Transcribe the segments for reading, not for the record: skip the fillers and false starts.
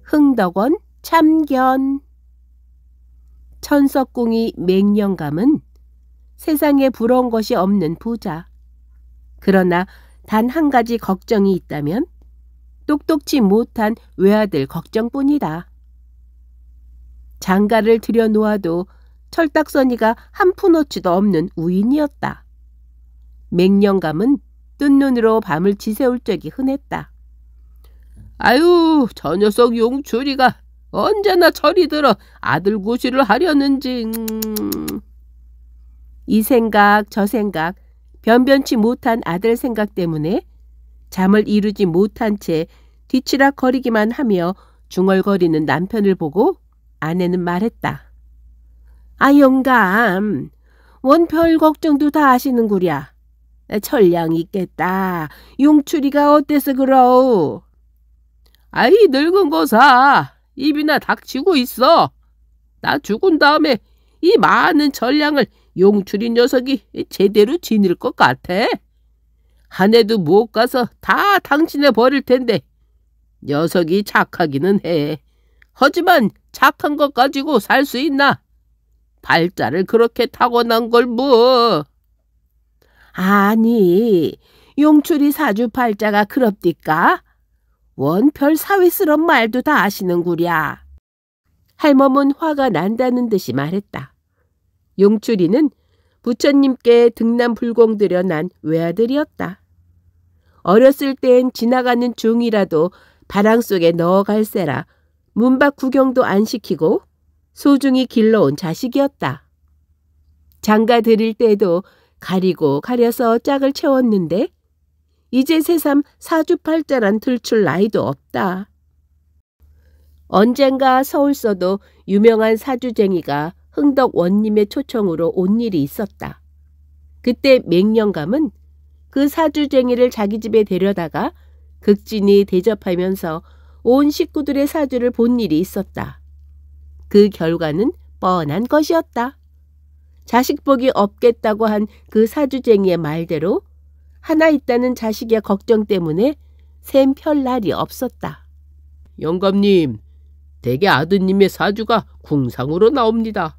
흥덕원 참견. 천석궁이 맹령감은 세상에 부러운 것이 없는 부자. 그러나 단 한 가지 걱정이 있다면 똑똑지 못한 외아들 걱정뿐이다. 장가를 들여놓아도 철딱서니가 한 푼어치도 없는 우인이었다. 맹령감은 뜬 눈으로 밤을 지새울 적이 흔했다. 아유, 저 녀석 용추리가 언제나 철이 들어 아들 구실을 하려는지. 이 생각 저 생각 변변치 못한 아들 생각 때문에 잠을 이루지 못한 채 뒤치락거리기만 하며 중얼거리는 남편을 보고 아내는 말했다. 아, 영감, 원 별 걱정도 다 하시는구랴. 철량이 있겠다. 용추리가 어때서 그러오? 아이, 늙은 거사. 입이나 닥치고 있어. 나 죽은 다음에 이 많은 전량을 용추리 녀석이 제대로 지닐 것 같아. 한 해도 못 가서 다 당신에 버릴 텐데 녀석이 착하기는 해. 하지만 착한 것 가지고 살 수 있나? 발자를 그렇게 타고난 걸 뭐. 아니, 용추리 사주 발자가 그럽디까? 원 별 사위스러운 말도 다 아시는구랴. 할멈은 화가 난다는 듯이 말했다. 용추리는 부처님께 등남불공들여 난 외아들이었다. 어렸을 땐 지나가는 중이라도 바람 속에 넣어갈세라 문밖 구경도 안 시키고 소중히 길러온 자식이었다. 장가 들일 때도 가리고 가려서 짝을 채웠는데 이제 새삼 사주팔자란 들출 나이도 없다. 언젠가 서울서도 유명한 사주쟁이가 흥덕 원님의 초청으로 온 일이 있었다. 그때 맹령감은 그 사주쟁이를 자기 집에 데려다가 극진히 대접하면서 온 식구들의 사주를 본 일이 있었다. 그 결과는 뻔한 것이었다. 자식복이 없겠다고 한 그 사주쟁이의 말대로 하나 있다는 자식의 걱정 때문에 샘 펼 날이 없었다. 영감님, 대개 아드님의 사주가 궁상으로 나옵니다.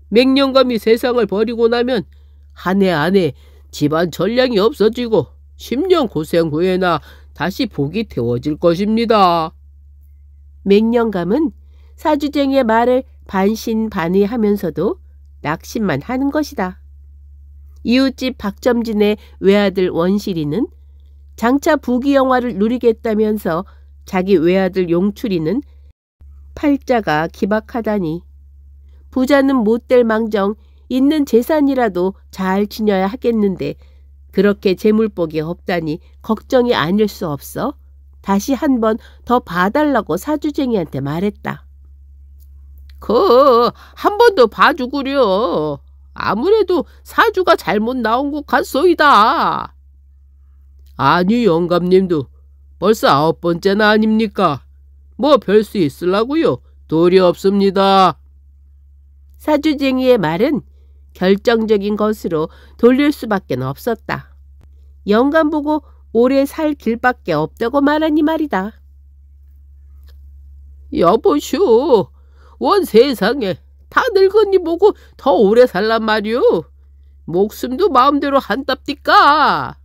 맹령감이 세상을 버리고 나면 한 해 안에 집안 전량이 없어지고 10년 고생 후에나 다시 복이 태워질 것입니다. 맹령감은 사주쟁이의 말을 반신반의하면서도 낙심만 하는 것이다. 이웃집 박점진의 외아들 원실이는 장차 부귀영화를 누리겠다면서 자기 외아들 용추리는 팔자가 기박하다니 부자는 못될 망정 있는 재산이라도 잘 지녀야 하겠는데 그렇게 재물복이 없다니 걱정이 아닐 수 없어 다시 한 번 더 봐달라고 사주쟁이한테 말했다. 한 번 더 봐주구려. 아무래도 사주가 잘못 나온 것 같소이다. 아니, 영감님도 벌써 9번째나 아닙니까? 뭐 별 수 있으려고요. 도리 없습니다. 사주쟁이의 말은 결정적인 것으로 돌릴 수밖에 없었다. 영감 보고 오래 살 길밖에 없다고 말하니 말이다. 여보쇼, 원 세상에 다 늙은이 보고 더 오래 살란 말이오. 목숨도 마음대로 한답디까.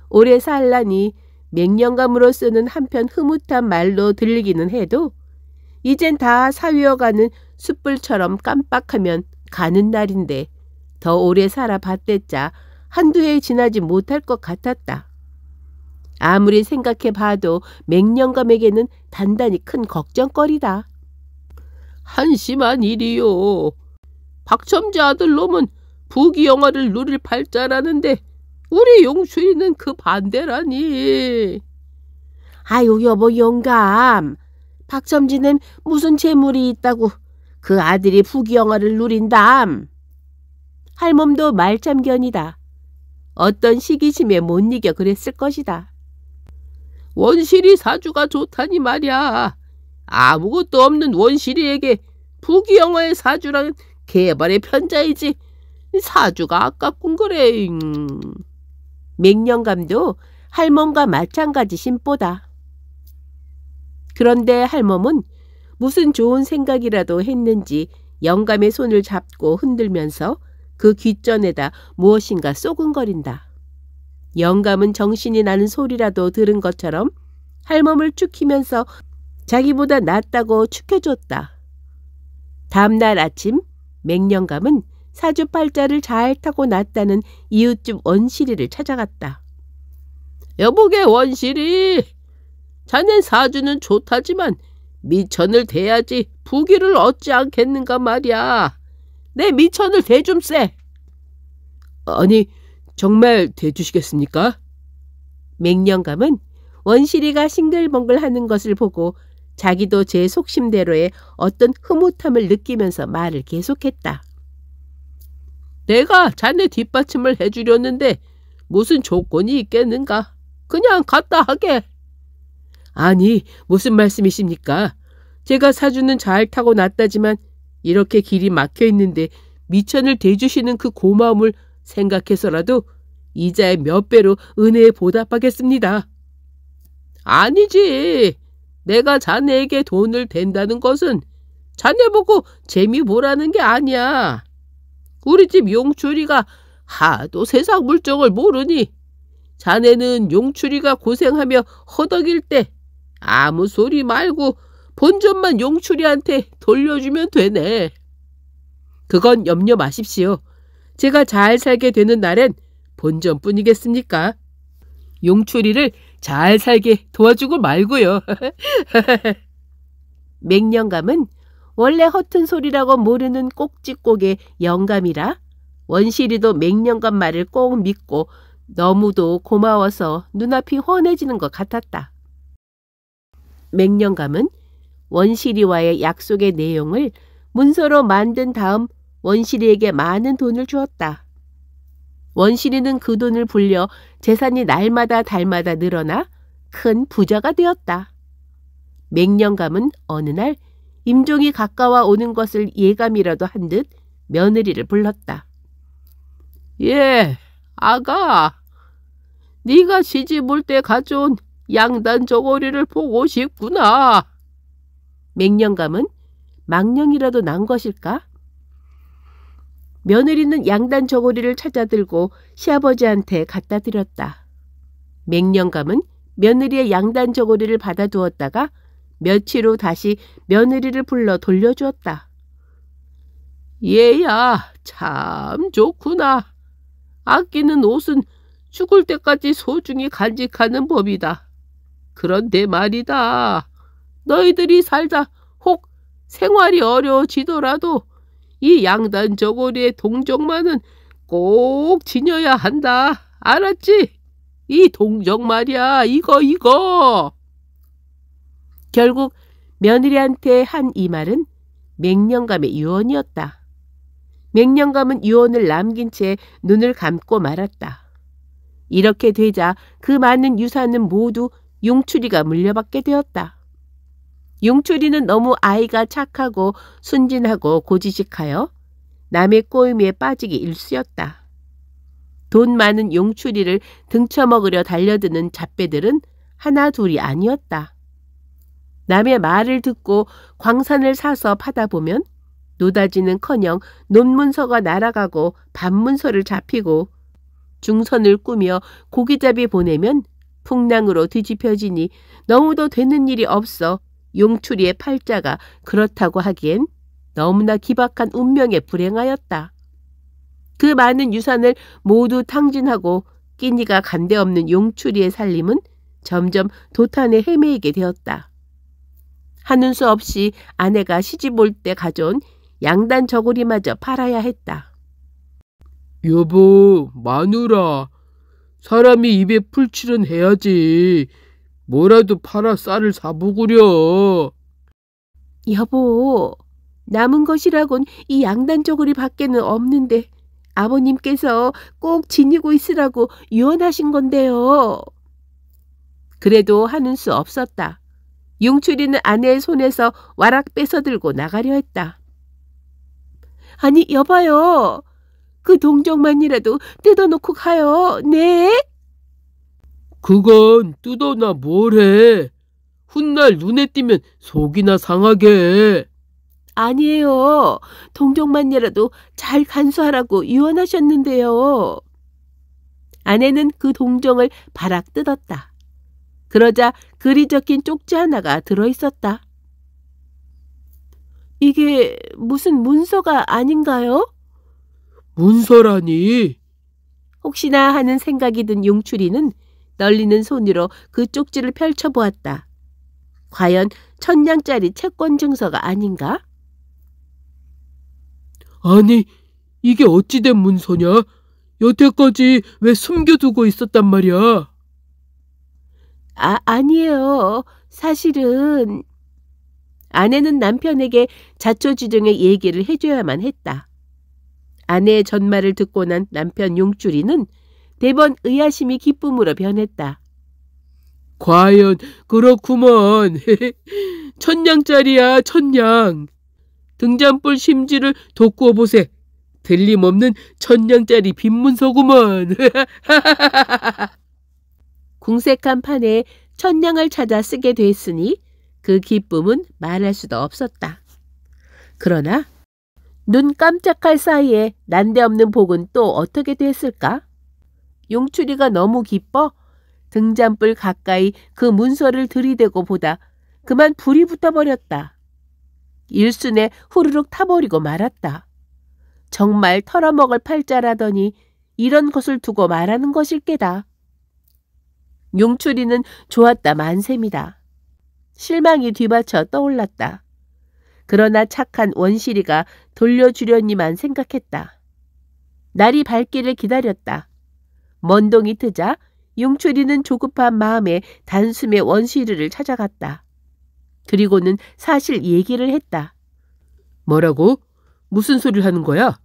오래 살라니 맹령감으로서는 한편 흐뭇한 말로 들리기는 해도 이젠 다 사위어가는 숯불처럼 깜빡하면 가는 날인데 더 오래 살아봤댔자 한두 해 지나지 못할 것 같았다. 아무리 생각해봐도 맹령감에게는 단단히 큰 걱정거리다. 한심한 일이요. 박첨지 아들 놈은 부귀영화를 누릴 팔자라는데 우리 용추리는 그 반대라니. 아유, 여보 영감, 박첨지는 무슨 재물이 있다고 그 아들이 부귀영화를 누린담. 할멈도 말참견이다. 어떤 시기심에 못 이겨 그랬을 것이다. 원실이 사주가 좋다니 말이야. 아무것도 없는 원실이에게 부귀영화의 사주라는 개발의 편자이지 사주가 아깝군 그래. 맹령감도 할멈과 마찬가지 심보다. 그런데 할멈은 무슨 좋은 생각이라도 했는지 영감의 손을 잡고 흔들면서 그 귓전에다 무엇인가 쏘근거린다. 영감은 정신이 나는 소리라도 들은 것처럼 할멈을 축히면서 자기보다 낫다고 축혀줬다. 다음날 아침 맹령감은 사주팔자를 잘 타고 났다는 이웃집 원시리를 찾아갔다. 여보게 원실이, 자넨 사주는 좋다지만 미천을 대야지 부귀를 얻지 않겠는가 말이야. 내 미천을 대줌세. 아니, 정말 대주시겠습니까? 맹령감은 원시리가 싱글벙글하는 것을 보고 자기도 제 속심대로의 어떤 흐뭇함을 느끼면서 말을 계속했다. 내가 자네 뒷받침을 해주려는데 무슨 조건이 있겠는가? 그냥 갖다 하게. 아니, 무슨 말씀이십니까? 제가 사주는 잘 타고 났다지만 이렇게 길이 막혀 있는데 미천을 대주시는 그 고마움을 생각해서라도 이자의 몇 배로 은혜에 보답하겠습니다. 아니지. 내가 자네에게 돈을 댄다는 것은 자네 보고 재미 보라는 게 아니야. 우리 집 용추리가 하도 세상 물정을 모르니 자네는 용추리가 고생하며 허덕일 때 아무 소리 말고 본전만 용추리한테 돌려주면 되네. 그건 염려 마십시오. 제가 잘 살게 되는 날엔 본전뿐이겠습니까? 용추리를 잘 살게 도와주고 말고요. 맹령감은 원래 허튼 소리라고 모르는 꼭지꼬개 영감이라 원시리도 맹령감 말을 꼭 믿고 너무도 고마워서 눈앞이 훤해지는 것 같았다. 맹령감은 원시리와의 약속의 내용을 문서로 만든 다음 원시리에게 많은 돈을 주었다. 원시리는 그 돈을 불려 재산이 날마다 달마다 늘어나 큰 부자가 되었다. 맹령감은 어느 날 임종이 가까워 오는 것을 예감이라도 한 듯 며느리를 불렀다. 예, 아가. 네가 시집 올 때 가져온 양단 저고리를 보고 싶구나. 맹령감은 망령이라도 난 것일까? 며느리는 양단 저고리를 찾아 들고 시아버지한테 갖다 드렸다. 맹령감은 며느리의 양단 저고리를 받아두었다가 며칠 후 다시 며느리를 불러 돌려주었다. 얘야, 참 좋구나. 아끼는 옷은 죽을 때까지 소중히 간직하는 법이다. 그런데 말이다. 너희들이 살다 혹 생활이 어려워지더라도 이 양단 저고리의 동정만은 꼭 지녀야 한다. 알았지? 이 동정 말이야. 이거. 결국 며느리한테 한 이 말은 맹령감의 유언이었다. 맹령감은 유언을 남긴 채 눈을 감고 말았다. 이렇게 되자 그 많은 유산은 모두 용추리가 물려받게 되었다. 용추리는 너무 아이가 착하고 순진하고 고지식하여 남의 꼬임에 빠지기 일쑤였다. 돈 많은 용추리를 등쳐먹으려 달려드는 잡배들은 하나 둘이 아니었다. 남의 말을 듣고 광산을 사서 파다 보면 노다지는커녕 논문서가 날아가고 반문서를 잡히고 중선을 꾸며 고기잡이 보내면 풍랑으로 뒤집혀지니 너무도 되는 일이 없어 용추리의 팔자가 그렇다고 하기엔 너무나 기박한 운명에 불행하였다. 그 많은 유산을 모두 탕진하고 끼니가 간데없는 용추리의 살림은 점점 도탄에 헤매이게 되었다. 하는 수 없이 아내가 시집 올 때 가져온 양단 저고리마저 팔아야 했다. 여보, 마누라. 사람이 입에 풀칠은 해야지. 뭐라도 팔아 쌀을 사보구려. 여보, 남은 것이라곤 이 양단 저고리 밖에는 없는데 아버님께서 꼭 지니고 있으라고 유언하신 건데요. 그래도 하는 수 없었다. 용추리는 아내의 손에서 와락 뺏어들고 나가려 했다. 아니, 여봐요. 그 동정만이라도 뜯어놓고 가요. 네? 그건 뜯어나 뭐래. 훗날 눈에 띄면 속이나 상하게. 아니에요. 동정만이라도 잘 간수하라고 유언하셨는데요. 아내는 그 동정을 바락 뜯었다. 그러자 글이 적힌 쪽지 하나가 들어있었다. 이게 무슨 문서가 아닌가요? 문서라니? 혹시나 하는 생각이 든 용추리는 떨리는 손으로 그 쪽지를 펼쳐보았다. 과연 1000냥짜리 채권 증서가 아닌가? 아니, 이게 어찌된 문서냐? 여태까지 왜 숨겨두고 있었단 말이야? 아니에요. 사실은... 아내는 남편에게 자초지종의 얘기를 해줘야만 했다. 아내의 전말을 듣고 난 남편 용추리는 대번 의아심이 기쁨으로 변했다. 과연 그렇구먼. 1000냥짜리야, 1000냥. 등잔불 심지를 돋구어 보세. 틀림없는 1000냥짜리 빈문서구먼. 궁색한 판에 1000냥을 찾아 쓰게 됐으니 그 기쁨은 말할 수도 없었다. 그러나 눈 깜짝할 사이에 난데없는 복은 또 어떻게 됐을까? 용추리가 너무 기뻐 등잔불 가까이 그 문서를 들이대고 보다 그만 불이 붙어버렸다. 일순에 후루룩 타버리고 말았다. 정말 털어먹을 팔자라더니 이런 것을 두고 말하는 것일게다. 용추리는 좋았다 만셈이다. 실망이 뒤받쳐 떠올랐다. 그러나 착한 원실이가 돌려주려니만 생각했다. 날이 밝기를 기다렸다. 먼동이 트자 용추리는 조급한 마음에 단숨에 원실이를 찾아갔다. 그리고는 사실 얘기를 했다. 뭐라고? 무슨 소리를 하는 거야?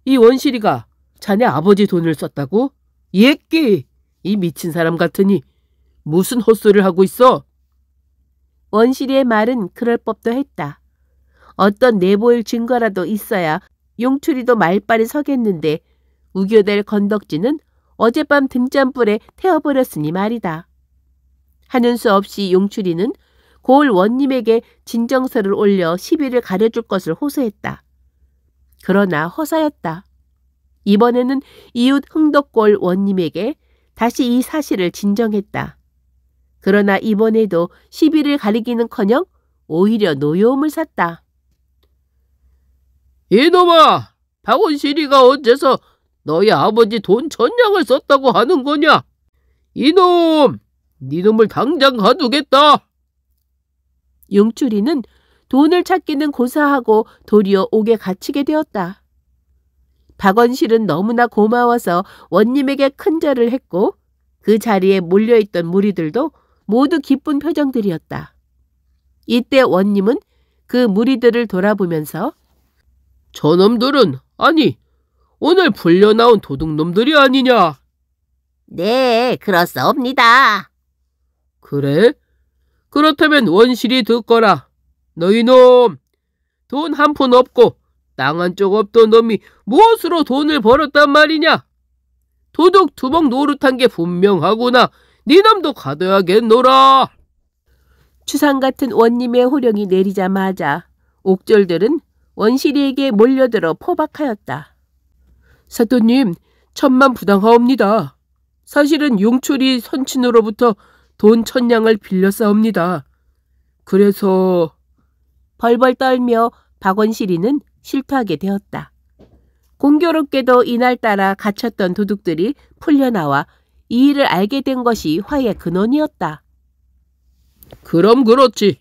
이 원실이가 자네 아버지 돈을 썼다고? 예끼! 이 미친 사람 같으니 무슨 헛소리를 하고 있어? 원실이의 말은 그럴 법도 했다. 어떤 내보일 증거라도 있어야 용추리도 말발이 서겠는데 우겨댈 건덕지는 어젯밤 등잔불에 태워버렸으니 말이다. 하는 수 없이 용추리는 고을 원님에게 진정서를 올려 시비를 가려줄 것을 호소했다. 그러나 허사였다. 이번에는 이웃 흥덕골 원님에게 다시 이 사실을 진정했다. 그러나 이번에도 시비를 가리기는커녕 오히려 노여움을 샀다. 이놈아! 박원실이가 어째서 너희 아버지 돈 1000냥을 썼다고 하는 거냐? 이놈! 네 놈을 당장 가두겠다! 용추리는 돈을 찾기는 고사하고 도리어 옥에 갇히게 되었다. 박원실은 너무나 고마워서 원님에게 큰절을 했고 그 자리에 몰려있던 무리들도 모두 기쁜 표정들이었다. 이때 원님은 그 무리들을 돌아보면서 저놈들은 아니 오늘 풀려나온 도둑놈들이 아니냐? 네, 그렇사옵니다. 그래? 그렇다면 원실이 듣거라. 너희 놈, 돈 한 푼 없고 땅 한 쪽 없던 놈이 무엇으로 돈을 벌었단 말이냐? 도둑 두벅 노릇한 게 분명하구나. 네 놈도 가둬야겠노라. 추상 같은 원님의 호령이 내리자마자 옥졸들은 원실이에게 몰려들어 포박하였다. 사또님, 천만 부당하옵니다. 사실은 용추리 선친으로부터 돈 1000냥을 빌렸사옵니다. 그래서... 벌벌 떨며 박원실이는 실토하게 되었다. 공교롭게도 이날따라 갇혔던 도둑들이 풀려나와 이 일을 알게 된 것이 화의 근원이었다. 그럼 그렇지.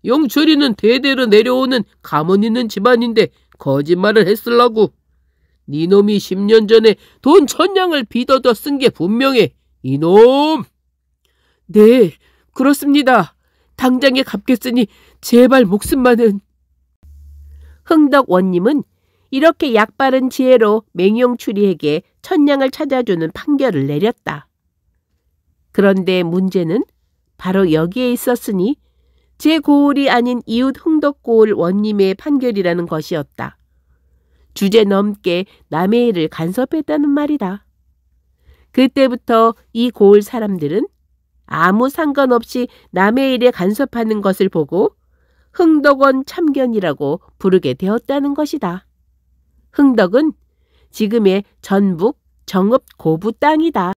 용추리는 대대로 내려오는 가문 있는 집안인데 거짓말을 했으려고. 네 놈이 10년 전에 돈 1000냥을 빚어다 쓴 게 분명해. 이놈! 네, 그렇습니다. 당장에 갚겠으니 제발 목숨만은. 흥덕 원님은 이렇게 약바른 지혜로 맹용추리에게 1000냥을 찾아주는 판결을 내렸다. 그런데 문제는 바로 여기에 있었으니 제 고을이 아닌 이웃 흥덕고을 원님의 판결이라는 것이었다. 주제넘게 남의 일을 간섭했다는 말이다. 그때부터 이 고을 사람들은 아무 상관없이 남의 일에 간섭하는 것을 보고 흥덕원 참견이라고 부르게 되었다는 것이다. 흥덕은 지금의 전북 정읍 고부 땅이다.